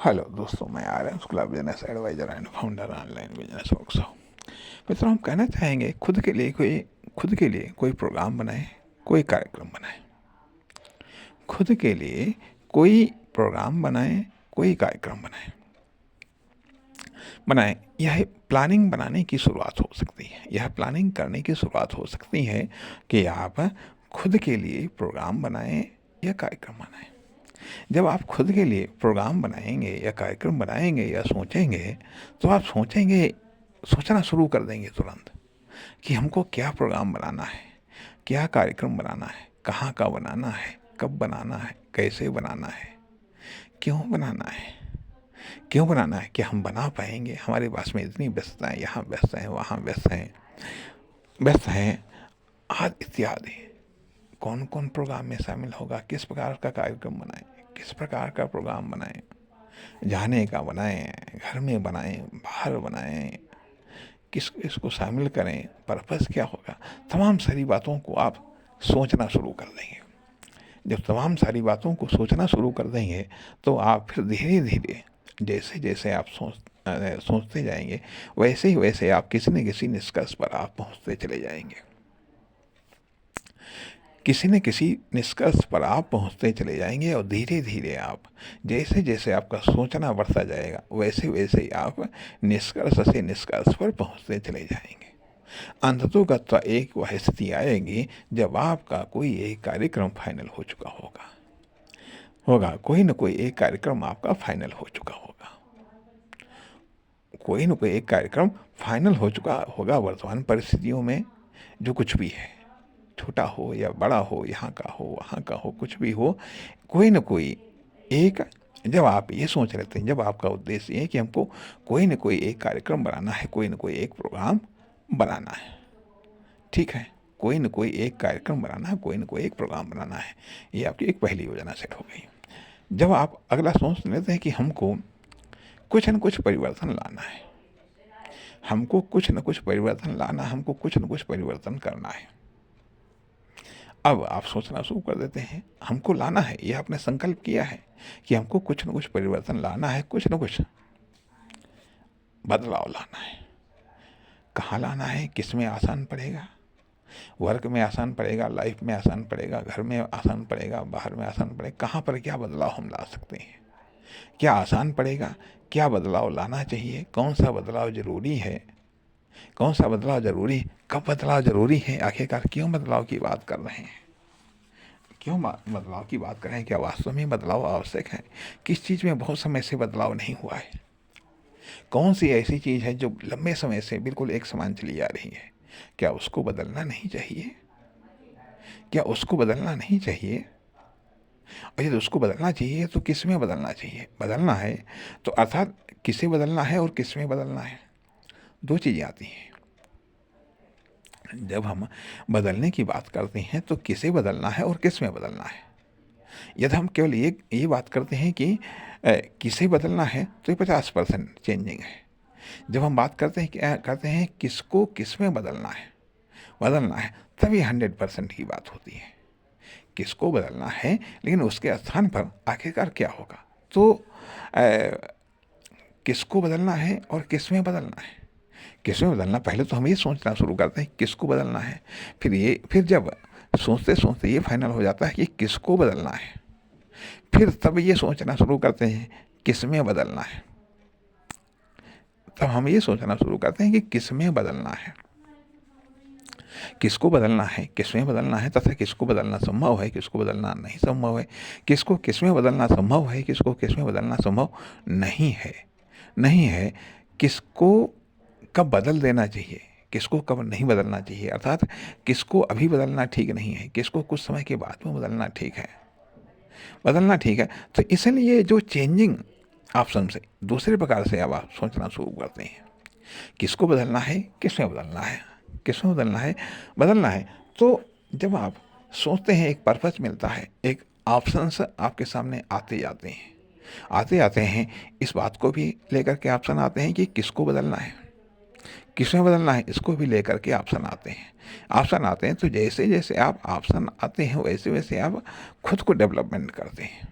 Hello दोस्तों, मैं Aryan Shukla, business advisor and founder online business workshop. मित्रों, हम कहना चाहेंगे खुद के लिए कोई प्रोग्राम बनाएं, कोई कार्यक्रम बनाएं। खुद के लिए कोई प्रोग्राम बनाएं, कोई कार्यक्रम बनाएं। यह प्लानिंग बनाने की शुरुआत हो सकती है। यह प्लानिंग करने की शुरुआत हो सकती है कि आप खुद के लिए प्रोग्राम बनाएं या कार्यक्रम बनाएं। जब आप खुद के लिए प्रोग्राम बनाएंगे या कार्यक्रम बनाएंगे या सोचेंगे, तो आप सोचना शुरू कर देंगे तुरंत कि हमको क्या प्रोग्राम बनाना है, क्या कार्यक्रम बनाना है, कहाँ का बनाना है, कब बनाना है, कैसे बनाना है, क्यों बनाना है। क्यों बनाना है कि हम बना पाएंगे, हमारे पास में इतनी व्यस्तताएं, यहाँ व्यस्त हैं, वहाँ व्यस्त हैं आदि इत्यादि। कौन कौन प्रोग्राम में शामिल होगा, किस प्रकार का कार्यक्रम बनाएं, किस प्रकार का प्रोग्राम बनाएं, जाने का बनाएं, घर में बनाएं, बाहर बनाएं, किस इसको शामिल करें, पर्पस क्या होगा। तमाम सारी बातों को आप सोचना शुरू कर देंगे। जब तमाम सारी बातों को सोचना शुरू कर देंगे, तो आप फिर धीरे धीरे जैसे जैसे आप सोचते जाएंगे, वैसे ही वैसे आप किसी न किसी निष्कर्ष पर आप पहुंचते चले जाएंगे। किसी न किसी निष्कर्ष पर आप पहुंचते चले जाएंगे और धीरे धीरे आप जैसे जैसे आपका सोचना बढ़ता जाएगा, वैसे वैसे ही आप निष्कर्ष से निष्कर्ष पर पहुंचते चले जाएंगे। अंततोगत्वा एक वह स्थिति आएगी जब आपका कोई एक कार्यक्रम फाइनल हो चुका होगा कोई न कोई एक कार्यक्रम आपका फाइनल हो चुका होगा। कोई न कोई एक कार्यक्रम फाइनल हो चुका होगा। वर्तमान परिस्थितियों में जो कुछ भी है, छोटा हो या बड़ा हो, यहाँ का हो वहाँ का हो, कुछ भी हो, कोई न कोई एक, जब आप ये सोच लेते हैं, जब आपका उद्देश्य है कि हमको कोई न कोई एक कार्यक्रम बनाना है, कोई न कोई एक प्रोग्राम बनाना है, ठीक है, कोई न कोई एक कार्यक्रम बनाना है, कोई न कोई एक प्रोग्राम बनाना है, ये आपकी एक पहली योजना सेट हो गई। जब आप अगला सोच लेते हैं कि हमको कुछ न कुछ परिवर्तन लाना है, हमको कुछ न कुछ परिवर्तन लाना, हमको कुछ न कुछ परिवर्तन करना है, अब आप सोचना शुरू कर देते हैं हमको लाना है। यह आपने संकल्प किया है कि हमको कुछ न कुछ परिवर्तन लाना है, कुछ न कुछ बदलाव लाना है। कहाँ लाना है, किस में आसान पड़ेगा, वर्क में आसान पड़ेगा, लाइफ में आसान पड़ेगा, घर में आसान पड़ेगा, बाहर में आसान पड़ेगा, कहाँ पर क्या बदलाव हम ला सकते हैं, क्या आसान पड़ेगा, क्या बदलाव लाना चाहिए, कौन सा बदलाव ज़रूरी है, कौन सा बदलाव ज़रूरी, कब बदलाव ज़रूरी है, आखिरकार क्यों बदलाव की बात कर रहे हैं, क्यों बदलाव की बात कर रहे हैं, क्या वास्तव में बदलाव आवश्यक है, किस चीज़ में बहुत समय से बदलाव नहीं हुआ है, कौन सी ऐसी चीज़ है जो लंबे समय से बिल्कुल एक समान चली आ रही है, क्या उसको बदलना नहीं चाहिए, क्या उसको बदलना नहीं चाहिए। और यदि उसको बदलना चाहिए तो किस में बदलना चाहिए, बदलना है तो अर्थात किसे बदलना है और किस में बदलना है, दो चीज़ें आती हैं। जब हम बदलने की बात करते हैं तो किसे बदलना है और किस में बदलना है। यदि हम केवल ये बात करते हैं कि किसे बदलना है तो ये 50% चेंजिंग है। जब हम बात करते हैं किसको किस में बदलना है, तभी 100% की बात होती है। किसको बदलना है, लेकिन उसके स्थान पर आखिरकार क्या होगा। तो किसको बदलना है और किस में बदलना है। किस में बदलना, पहले तो हम ये सोचना शुरू करते हैं किसको बदलना है, फिर जब सोचते सोचते ये फाइनल हो जाता है कि किसको बदलना है, फिर तब ये सोचना शुरू करते हैं किस में बदलना है। तब हम ये सोचना शुरू करते हैं कि किस में बदलना है, किसको बदलना है, किस में बदलना है, तथा किसको बदलना संभव है, किसको बदलना नहीं संभव है, किसको किस में बदलना संभव है, किसको किस में बदलना संभव नहीं है, किसको कब बदल देना चाहिए, किसको कब नहीं बदलना चाहिए, अर्थात किसको अभी बदलना ठीक नहीं है, किसको कुछ समय के बाद में बदलना ठीक है। तो इसलिए जो चेंजिंग ऑप्शन से दूसरे प्रकार से अब आप सोचना शुरू करते हैं, किसको बदलना है, किस में बदलना है, किस में बदलना है। तो जब आप सोचते हैं, एक पर्पस मिलता है, एक ऑप्शंस आपके सामने आते जाते हैं। इस बात को भी लेकर के ऑप्शन आते हैं कि किसको बदलना है, किस में बदलना है, इसको भी लेकर के ऑप्शन आते हैं। तो जैसे जैसे आप ऑप्शन आते हैं, वैसे वैसे आप खुद को डेवलपमेंट करते हैं,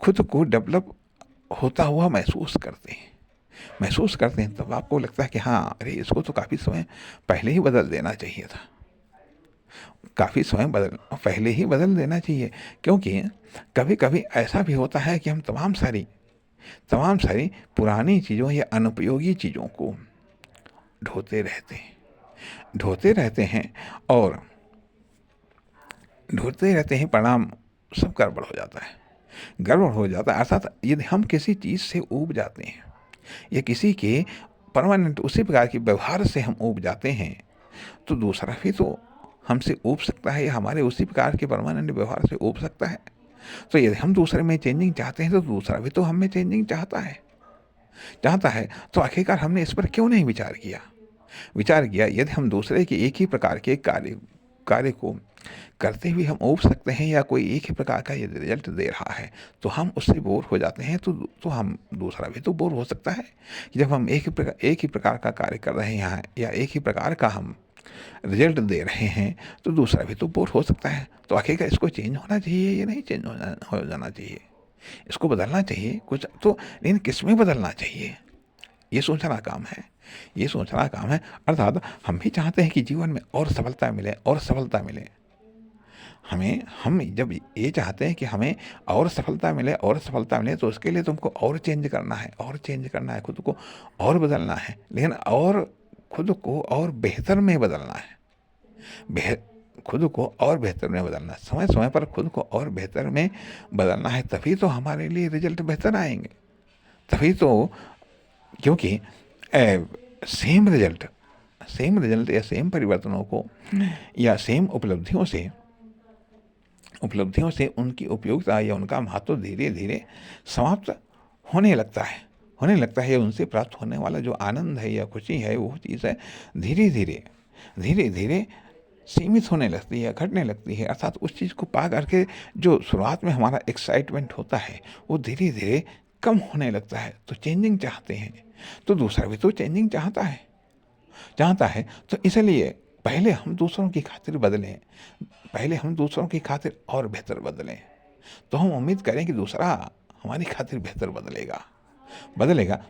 खुद को डेवलप होता हुआ महसूस करते हैं, तब आपको लगता है कि हाँ, अरे इसको तो काफ़ी समय पहले ही बदल देना चाहिए था। काफ़ी समय पहले ही बदल देना चाहिए, क्योंकि कभी-कभी ऐसा भी होता है कि हम तमाम सारी पुरानी चीज़ों या अनुपयोगी चीज़ों को ढोते रहते हैं और ढूंढते रहते हैं, परिणाम सब गड़बड़ हो जाता है। अर्थात यदि हम किसी चीज़ से ऊब जाते हैं या किसी के परमानेंट उसी प्रकार के व्यवहार से हम ऊब जाते हैं, तो दूसरा भी तो हमसे ऊब सकता है या हमारे उसी प्रकार के परमानेंट व्यवहार से ऊब सकता है। तो यदि हम दूसरे में चेंजिंग चाहते हैं, तो दूसरा भी तो हम में चेंजिंग चाहता है। तो आखिरकार हमने इस पर क्यों नहीं विचार किया यदि हम दूसरे के एक ही प्रकार के कार्य को करते हुए हम ऊब सकते हैं या कोई एक ही प्रकार का यदि रिजल्ट दे रहा है, तो हम उससे बोर हो जाते हैं, तो हम दूसरा भी तो बोर हो सकता है। जब हम एक ही प्रकार का कार्य कर रहे हैं या एक ही प्रकार का हम रिजल्ट दे रहे हैं, तो दूसरा भी तो बोर हो सकता है। तो आखिरकार इसको चेंज होना चाहिए या नहीं चेंज हो जाना चाहिए, इसको बदलना चाहिए कुछ तो, लेकिन किस में बदलना चाहिए, ये सोचना काम है। अर्थात हम भी चाहते हैं कि जीवन में और सफलता मिले। हम जब ये चाहते हैं कि हमें और सफलता मिले, तो उसके लिए तुमको और चेंज करना है, खुद को और बदलना है, लेकिन और खुद को और बेहतर में बदलना है। खुद को और बेहतर में बदलना, समय पर खुद को और बेहतर में बदलना है, तभी तो हमारे लिए रिजल्ट बेहतर आएंगे। तभी तो, क्योंकि सेम रिजल्ट या सेम परिवर्तनों को या सेम उपलब्धियों से उनकी उपयोगिता या उनका महत्व धीरे धीरे समाप्त होने लगता है या उनसे प्राप्त होने वाला जो आनंद है या खुशी है, वो चीज़ है धीरे धीरे सीमित होने लगती है, घटने लगती है। अर्थात उस चीज़ को पा करके जो शुरुआत में हमारा एक्साइटमेंट होता है, वो धीरे धीरे कम होने लगता है। तो चेंजिंग चाहते हैं, तो दूसरा भी तो चेंजिंग चाहता है। तो इसलिए पहले हम दूसरों की खातिर और बेहतर बदलें, तो हम उम्मीद करें कि दूसरा हमारी खातिर बेहतर बदलेगा।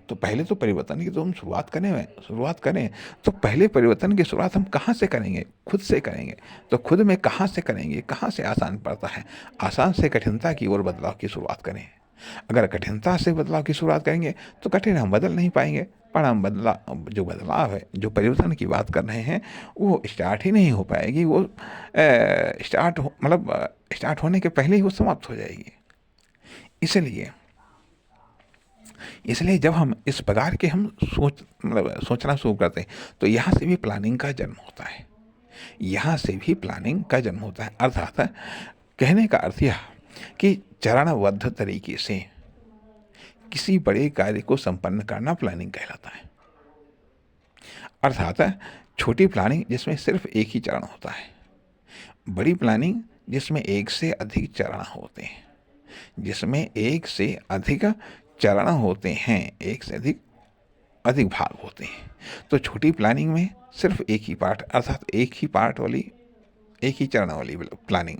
तो पहले तो परिवर्तन की तो हम शुरुआत करें। तो पहले परिवर्तन की शुरुआत हम कहाँ से करेंगे? खुद से करेंगे। तो खुद में कहाँ से करेंगे? कहाँ से आसान पड़ता है? आसान से कठिनता की ओर बदलाव की शुरुआत करें। अगर कठिनता से बदलाव की शुरुआत करेंगे, तो कठिन हम बदल नहीं पाएंगे। जो बदलाव है, जो परिवर्तन की बात कर रहे हैं, वो स्टार्ट ही नहीं हो पाएगी। वो स्टार्ट होने के पहले ही वो समाप्त हो जाएगी। इसलिए जब हम इस प्रकार के हम सोचना शुरू करते हैं, तो यहाँ से भी प्लानिंग का जन्म होता है। अर्थात कहने का अर्थ यह कि चरणबद्ध तरीके से किसी बड़े कार्य को संपन्न करना प्लानिंग कहलाता है। अर्थात छोटी प्लानिंग जिसमें सिर्फ एक ही चरण होता है, बड़ी प्लानिंग जिसमें एक से अधिक चरण अधिक भाग होते हैं। तो छोटी प्लानिंग में सिर्फ एक ही चरण वाली प्लानिंग,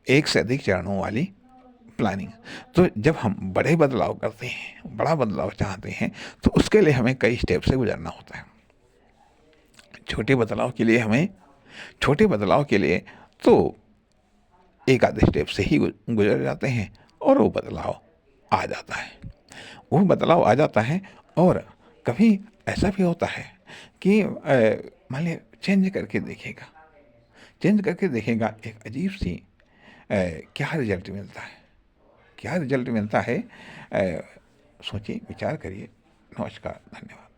एक से अधिक चरणों वाली प्लानिंग। तो जब हम बड़ा बदलाव चाहते हैं, तो उसके लिए हमें कई स्टेप से गुजरना होता है। छोटे बदलाव के लिए तो एक आधे स्टेप से ही गुजर जाते हैं और वो बदलाव आ जाता है। और कभी ऐसा भी होता है कि मान लिया चेंज करके देखेगा एक अजीब सी क्या रिजल्ट मिलता है। सोचिए, विचार करिए। नमस्कार, धन्यवाद।